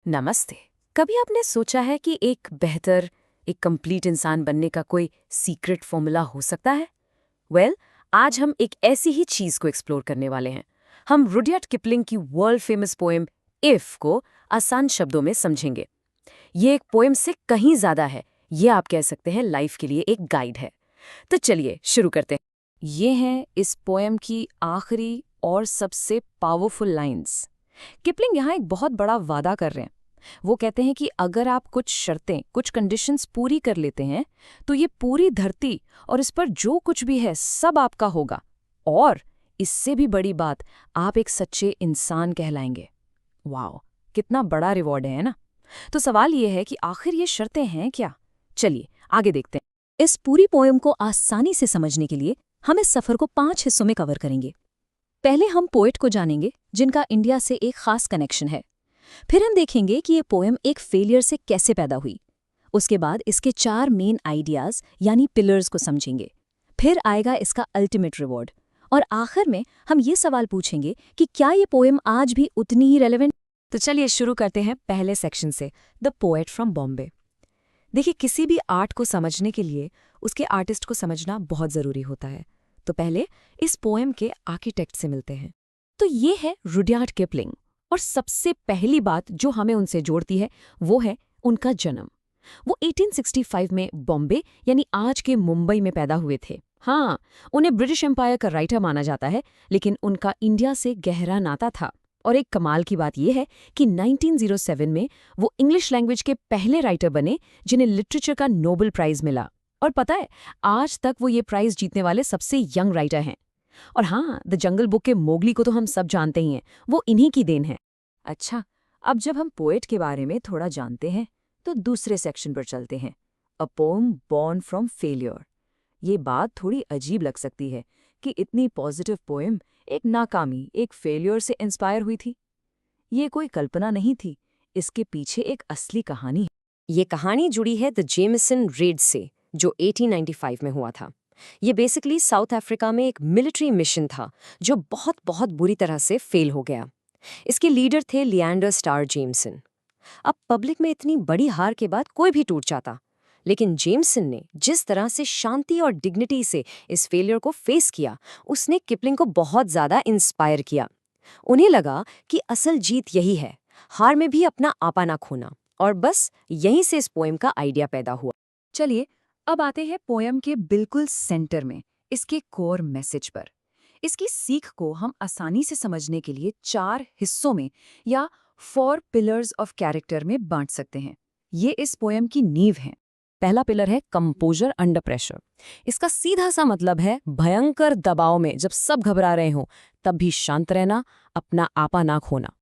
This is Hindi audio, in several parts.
नमस्ते। कभी आपने सोचा है कि एक कंप्लीट इंसान बनने का कोई सीक्रेट फॉर्मूला हो सकता है? आज हम एक ऐसी ही चीज को एक्सप्लोर करने वाले हैं। हम रुडयार्ड किपलिंग की वर्ल्ड फेमस पोएम इफ को आसान शब्दों में समझेंगे। ये एक पोएम से कहीं ज्यादा है। ये आप कह सकते हैं लाइफ के लिए एक गाइड है। तो चलिए शुरू करते हैं। ये हैं इस पोएम की आखिरी और सबसे पावरफुल लाइंस। किपलिंग यहाँ एक बहुत बड़ा वादा कर रहे हैं। वो कहते हैं कि अगर आप कुछ शर्तें, कुछ कंडीशंस पूरी कर लेते हैं तो ये पूरी धरती और इस पर जो कुछ भी है सब आपका होगा, और इससे भी बड़ी बात, आप एक सच्चे इंसान कहलाएंगे। वाओ, कितना बड़ा रिवॉर्ड है ना? तो सवाल ये है कि आखिर ये शर्तें हैं क्या? चलिए आगे देखते हैं। इस पूरी पोएम को आसानी से समझने के लिए हम इस सफर को 5 हिस्सों में कवर करेंगे। पहले हम पोएट को जानेंगे, जिनका इंडिया से एक खास कनेक्शन है। फिर हम देखेंगे कि ये पोएम एक फेलियर से कैसे पैदा हुई। उसके बाद इसके 4 मेन आइडियाज यानी पिलर्स को समझेंगे। फिर आएगा इसका अल्टीमेट रिवॉर्ड, और आखिर में हम ये सवाल पूछेंगे कि क्या ये पोएम आज भी उतनी ही रेलेवेंट। तो चलिए शुरू करते हैं पहले सेक्शन से, द पोएट फ्रॉम बॉम्बे। देखिए, किसी भी आर्ट को समझने के लिए उसके आर्टिस्ट को समझना बहुत ज़रूरी होता है। तो पहले इस पोएम के आर्किटेक्ट से मिलते हैं। तो ये है रुडयार्ड किपलिंग, और सबसे पहली बात जो हमें उनसे जोड़ती है वो है उनका जन्म। वो 1865 में बॉम्बे यानी आज के मुंबई में पैदा हुए थे। हाँ, उन्हें ब्रिटिश एम्पायर का राइटर माना जाता है, लेकिन उनका इंडिया से गहरा नाता था। और एक कमाल की बात यह है कि 1907 में वो इंग्लिश लैंग्वेज के पहले राइटर बने जिन्हें लिटरेचर का नोबेल प्राइज मिला। और पता है, आज तक वो ये प्राइज जीतने वाले सबसे यंग राइटर हैं। और हाँ, द जंगल बुक के मोगली को तो हम सब जानते ही हैं, वो इन्हीं की देन है। अच्छा, अब जब हम पोएट के बारे में थोड़ा जानते हैं तो दूसरे सेक्शन पर चलते हैं, a poem born from failure. ये बात थोड़ी अजीब लग सकती है कि इतनी पॉजिटिव पोएम एक नाकामी, एक फेलियर से इंस्पायर हुई थी। ये कोई कल्पना नहीं थी, इसके पीछे एक असली कहानी है। ये कहानी जुड़ी है द जेमिसन रेड से, जो 1895 में हुआ था। ये बेसिकली साउथ अफ्रीका में एक मिलिट्री मिशन था जो बहुत बहुत बुरी तरह से फेल हो गया। इसके लीडर थे लिएंडर स्टार जेमसन। अब पब्लिक में इतनी बड़ी हार के बाद कोई भी टूट जाता, लेकिन जेमसन ने जिस तरह से शांति और डिग्निटी से इस फेलियर को फेस किया, उसने किपलिंग को बहुत ज़्यादा इंस्पायर किया। उन्हें लगा कि असल जीत यही है, हार में भी अपना आपा ना खोना, और बस यहीं से इस पोएम का आइडिया पैदा हुआ। चलिए अब आते हैं पोएम के बिल्कुल सेंटर में, इसके कोर मैसेज पर। इसकी सीख को हम आसानी से समझने के लिए 4 हिस्सों में या 4 पिलर्स ऑफ कैरेक्टर में बांट सकते हैं। ये इस पोएम की नींव है। पहला पिलर है कंपोजर अंडर प्रेशर। इसका सीधा सा मतलब है भयंकर दबाव में जब सब घबरा रहे हों तब भी शांत रहना, अपना आपा ना खोना।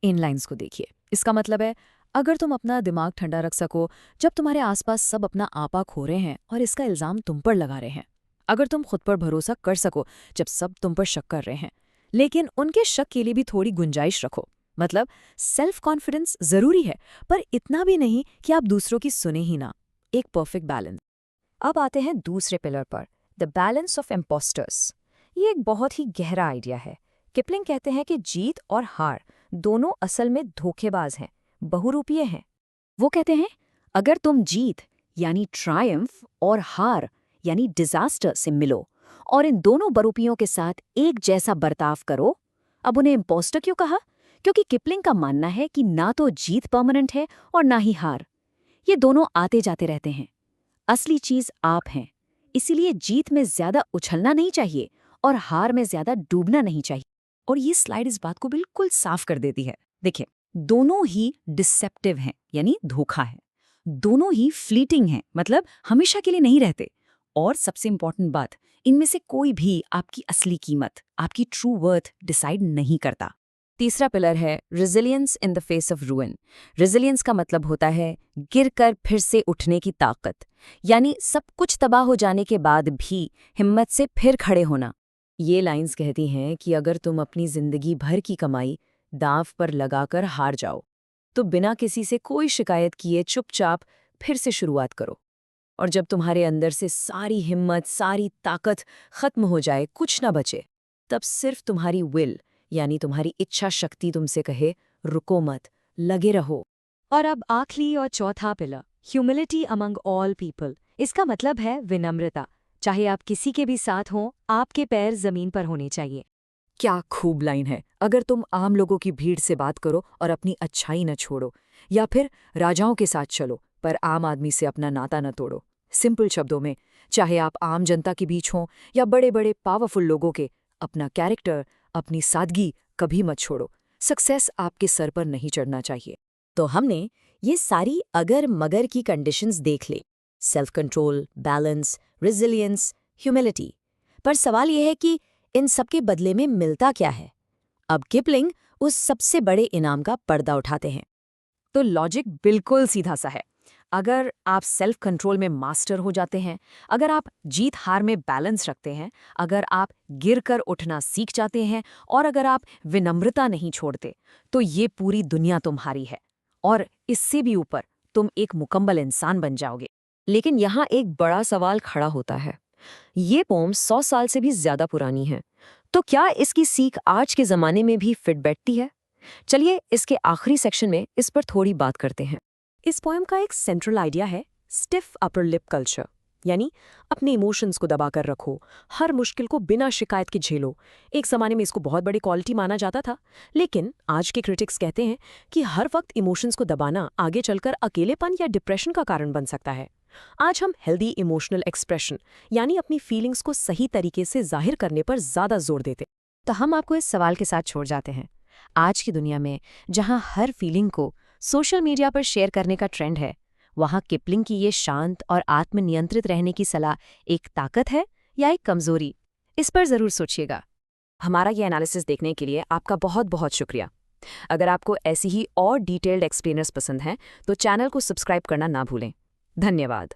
इन लाइंस को देखिए, इसका मतलब है अगर तुम अपना दिमाग ठंडा रख सको जब तुम्हारे आसपास सब अपना आपा खो रहे हैं और इसका इल्जाम तुम पर लगा रहे हैं, अगर तुम खुद पर भरोसा कर सको जब सब तुम पर शक कर रहे हैं, लेकिन उनके शक के लिए भी थोड़ी गुंजाइश रखो। मतलब सेल्फ कॉन्फिडेंस जरूरी है, पर इतना भी नहीं कि आप दूसरों की सुने ही ना। एक परफेक्ट बैलेंस। अब आते हैं दूसरे पिलर पर, द बैलेंस ऑफ इम्पोस्टर्स। ये एक बहुत ही गहरा आइडिया है। किपलिंग कहते हैं कि जीत और हार दोनों असल में धोखेबाज हैं, बहुरूपीय हैं। वो कहते हैं अगर तुम जीत यानी ट्रायम्फ और हार यानी डिजास्टर से मिलो और इन दोनों बरूपियों के साथ एक जैसा बर्ताव करो। अब उन्हें इम्पोस्टर क्यों कहा? क्योंकि किपलिंग का मानना है कि ना तो जीत परमानेंट है और ना ही हार। ये दोनों आते जाते रहते हैं। असली चीज आप हैं, इसीलिए जीत में ज्यादा उछलना नहीं चाहिए और हार में ज्यादा डूबना नहीं चाहिए। और ये स्लाइड इस बात को बिल्कुल साफ कर देती है। देखिए, दोनों ही डिसेप्टिव हैं यानी धोखा है, दोनों ही फ्लीटिंग हैं मतलब हमेशा के लिए नहीं रहते, और सबसे इंपॉर्टेंट बात, इनमें से कोई भी आपकी असली कीमत, आपकी ट्रू वर्थ डिसाइड नहीं करता। तीसरा पिलर है resilience in the face of रूइन। Resilience का मतलब होता है गिरकर फिर से उठने की ताकत, यानी सब कुछ तबाह हो जाने के बाद भी हिम्मत से फिर खड़े होना। ये लाइंस कहती हैं कि अगर तुम अपनी जिंदगी भर की कमाई दांव पर लगाकर हार जाओ, तो बिना किसी से कोई शिकायत किए चुपचाप फिर से शुरुआत करो। और जब तुम्हारे अंदर से सारी हिम्मत, सारी ताकत खत्म हो जाए, कुछ ना बचे, तब सिर्फ तुम्हारी विल यानी तुम्हारी इच्छा शक्ति तुमसे कहे रुको मत, लगे रहो। और अब आखिरी और चौथा pillar, humility among all people. इसका मतलब है विनम्रता। चाहे आप किसी के भी साथ हों, आपके पैर जमीन पर होने चाहिए। क्या खूब लाइन है। अगर तुम आम लोगों की भीड़ से बात करो और अपनी अच्छाई न छोड़ो, या फिर राजाओं के साथ चलो पर आम आदमी से अपना नाता न तोड़ो। सिंपल शब्दों में, चाहे आप आम जनता के बीच हों या बड़े बड़े पावरफुल लोगों के, अपना कैरेक्टर, अपनी सादगी कभी मत छोड़ो। सक्सेस आपके सर पर नहीं चढ़ना चाहिए। तो हमने ये सारी अगर मगर की कंडीशंस देख ली, self control, balance, resilience, humility. पर सवाल यह है कि इन सबके बदले में मिलता क्या है? अब किपलिंग उस सबसे बड़े इनाम का पर्दा उठाते हैं। तो लॉजिक बिल्कुल सीधा सा है। अगर आप सेल्फ कंट्रोल में मास्टर हो जाते हैं, अगर आप जीत हार में बैलेंस रखते हैं, अगर आप गिरकर उठना सीख जाते हैं और अगर आप विनम्रता नहीं छोड़ते, तो ये पूरी दुनिया तुम्हारी है। और इससे भी ऊपर तुम एक मुकम्मल इंसान बन जाओगे। लेकिन यहाँ एक बड़ा सवाल खड़ा होता है। ये पोम 100 साल से भी ज्यादा पुरानी है, तो क्या इसकी सीख आज के ज़माने में भी फिट बैठती है? चलिए इसके आखिरी सेक्शन में इस पर थोड़ी बात करते हैं। इस पोएम का एक सेंट्रल आइडिया है स्टिफ अपर लिप कल्चर, यानी अपने इमोशंस को दबाकर रखो, हर मुश्किल को बिना शिकायत के झेलो। एक ज़माने में इसको बहुत बड़ी क्वालिटी माना जाता था, लेकिन आज के क्रिटिक्स कहते हैं कि हर वक्त इमोशंस को दबाना आगे चलकर अकेलेपन या डिप्रेशन का कारण बन सकता है। आज हम हेल्दी इमोशनल एक्सप्रेशन, यानी अपनी फीलिंग्स को सही तरीके से जाहिर करने पर ज़्यादा जोर देते। तो हम आपको इस सवाल के साथ छोड़ जाते हैं। आज की दुनिया में जहां हर फीलिंग को सोशल मीडिया पर शेयर करने का ट्रेंड है, वहां किपलिंग की ये शांत और आत्मनियंत्रित रहने की सलाह एक ताकत है या एक कमजोरी? इस पर जरूर सोचिएगा। हमारा ये एनालिसिस देखने के लिए आपका बहुत बहुत शुक्रिया। अगर आपको ऐसी ही और डिटेल्ड एक्सप्लेनर्स पसंद हैं तो चैनल को सब्सक्राइब करना ना भूलें। धन्यवाद।